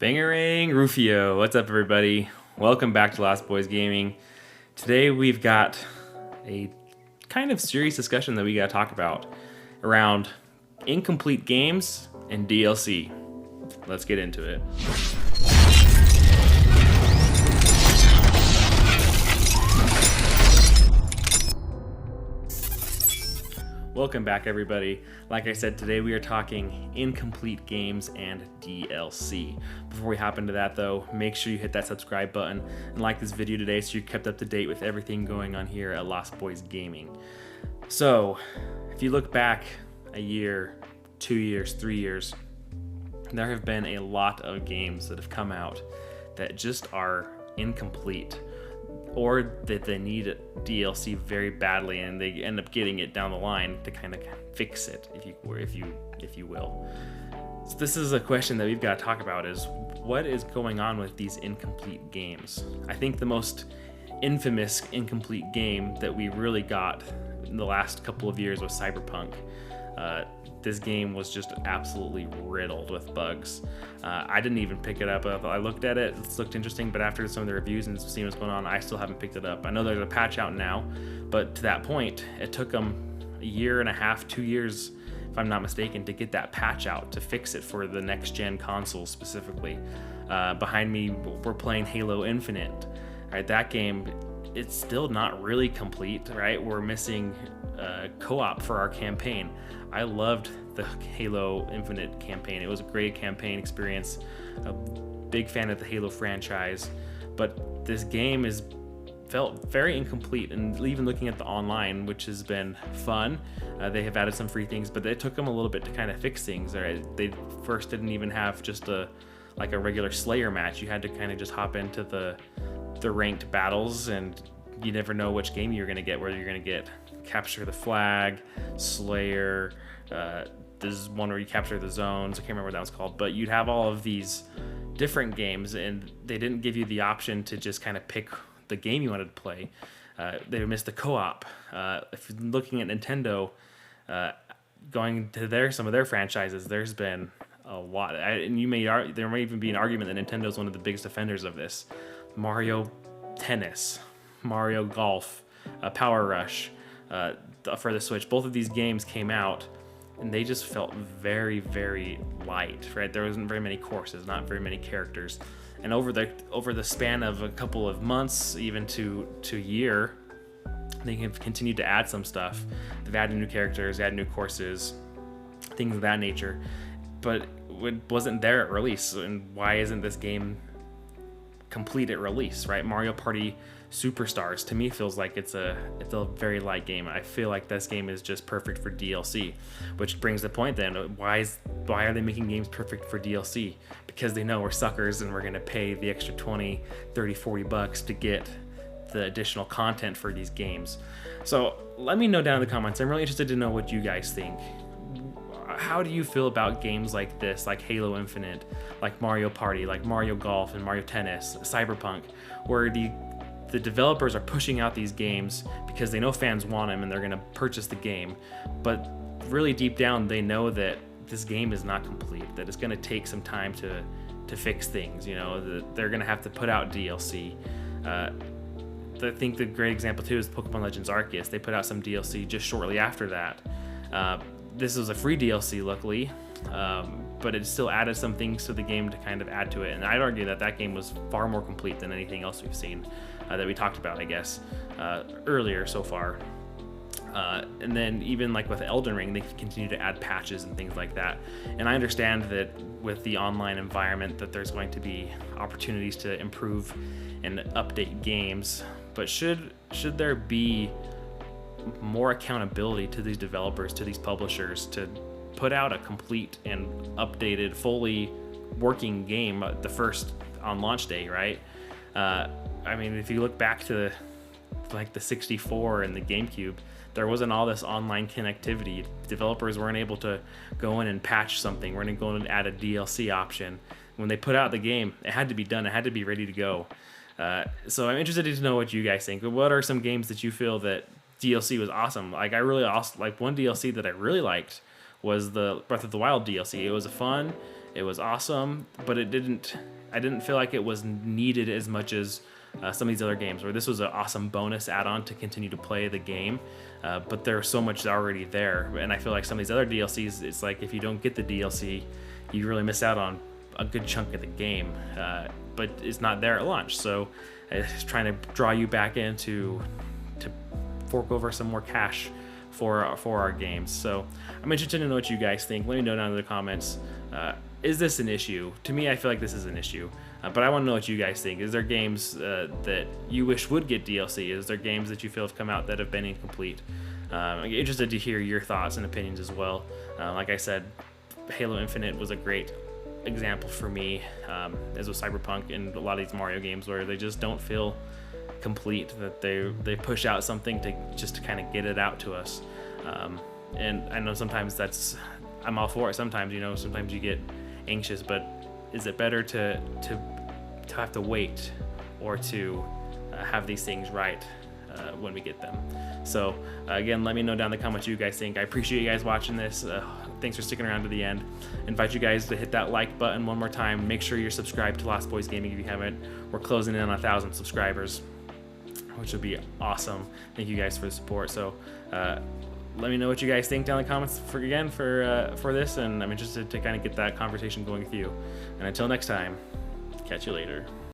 Bangarang Rufio, what's up, everybody? Welcome back to Last Boys Gaming. Today we've got a kind of serious discussion that we got to talk about around incomplete games and DLC. Let's get into it. Welcome back, everybody. Like I said, today we are talking incomplete games and DLC. Before we hop into that, though, make sure you hit that subscribe button and like this video today so you're kept up to date with everything going on here at Lost Boys Gaming. So, if you look back a year, 2 years, 3 years, there have been a lot of games that have come out that just are incomplete, or that they need DLC very badly, and they end up getting it down the line to kind of fix it, if you will. So this is a question that we've got to talk about: is what is going on with these incomplete games? I think the most infamous incomplete game that we really got in the last couple of years was Cyberpunk. This game was just absolutely riddled with bugs. I didn't even pick it up. I looked at it, it looked interesting, but after some of the reviews and seeing what's going on, I still haven't picked it up. I know there's a patch out now, but to that point, it took them a year and a half, 2 years, if I'm not mistaken, to get that patch out to fix it for the next gen consoles specifically. Behind me, we're playing Halo Infinite. Right, that game, it's still not really complete, right? We're missing co-op for our campaign. I loved the Halo Infinite campaign. It was a great campaign experience. A big fan of the Halo franchise, but this game felt very incomplete. And even looking at the online, which has been fun, they have added some free things, but it took them a little bit to kind of fix things. Right? They first didn't even have just a regular Slayer match. You had to kind of just hop into the ranked battles, and you never know which game you're going to get, whether you're going to get Capture the Flag, Slayer, there's one where you capture the zones, I can't remember what that was called, but you'd have all of these different games, and they didn't give you the option to just kind of pick the game you wanted to play. They missed the co-op. If you're looking at Nintendo, going to some of their franchises, there's been a lot, and there may even be an argument that Nintendo's one of the biggest offenders of this. Mario Tennis, Mario Golf, Power Rush, for the Switch. Both of these games came out and they just felt very, very light, right? There wasn't very many courses, not very many characters. And over the span of a couple of months, even to a year, they have continued to add some stuff. They've added new characters, added new courses, things of that nature. But it wasn't there at release. And why isn't this game complete at release, right? Mario Party Superstars, to me, feels like it's a very light game. I feel like this game is just perfect for DLC, which brings the point then, why are they making games perfect for DLC? Because they know we're suckers and we're going to pay the extra 20, 30, 40 bucks to get the additional content for these games. So let me know down in the comments. I'm really interested to know what you guys think. How do you feel about games like this, like Halo Infinite, like Mario Party, like Mario Golf and Mario Tennis, Cyberpunk, where the developers are pushing out these games because they know fans want them and they're going to purchase the game, but really deep down they know that this game is not complete, that it's going to take some time to fix things, that they're going to have to put out DLC. I think the great example too is Pokemon Legends Arceus. They put out some DLC just shortly after that. This was a free DLC, luckily, but it still added some things to the game to kind of add to it. And I'd argue that game was far more complete than anything else we've seen that we talked about, I guess, earlier so far. And then even like with Elden Ring, they continue to add patches and things like that. And I understand that with the online environment that there's going to be opportunities to improve and update games, but should there be more accountability to these developers, to these publishers, to put out a complete and updated, fully working game the first on launch day, right? I mean, if you look back to like the 64 and the GameCube, there wasn't all this online connectivity. Developers weren't able to go in and patch something, weren't go in and add a DLC option. When they put out the game, it had to be done, it had to be ready to go. So I'm interested to know what you guys think. What are some games that you feel that DLC was awesome? Like, I really also like one DLC that I really liked was the Breath of the Wild DLC. It was fun. It was awesome, but I didn't feel like it was needed as much as some of these other games, where this was an awesome bonus add-on to continue to play the game, but there's so much already there. And I feel like some of these other DLCs, it's like if you don't get the DLC, you really miss out on a good chunk of the game, but it's not there at launch. So it's trying to draw you back in to fork over some more cash for our games. So I'm interested to know what you guys think. Let me know down in the comments. Is this an issue? To me, I feel like this is an issue, but I want to know what you guys think. Is there games that you wish would get DLC? Is there games that you feel have come out that have been incomplete? I'm interested to hear your thoughts and opinions as well. Like I said, Halo Infinite was a great example for me, as with Cyberpunk and a lot of these Mario games, where they just don't feel complete, that they push out something to kind of get it out to us. And I know sometimes I'm all for it. Sometimes, sometimes you get anxious, but is it better to have to wait, or to have these things right when we get them? So again, let me know down in the comments what you guys think. I appreciate you guys watching this. Thanks for sticking around to the end. I invite you guys to hit that like button one more time. Make sure you're subscribed to Lost Boys Gaming if you haven't. We're closing in on 1,000 subscribers, which would be awesome. Thank you guys for the support. So let me know what you guys think down in the comments for this, and I'm interested to kind of get that conversation going with you. And until next time, catch you later.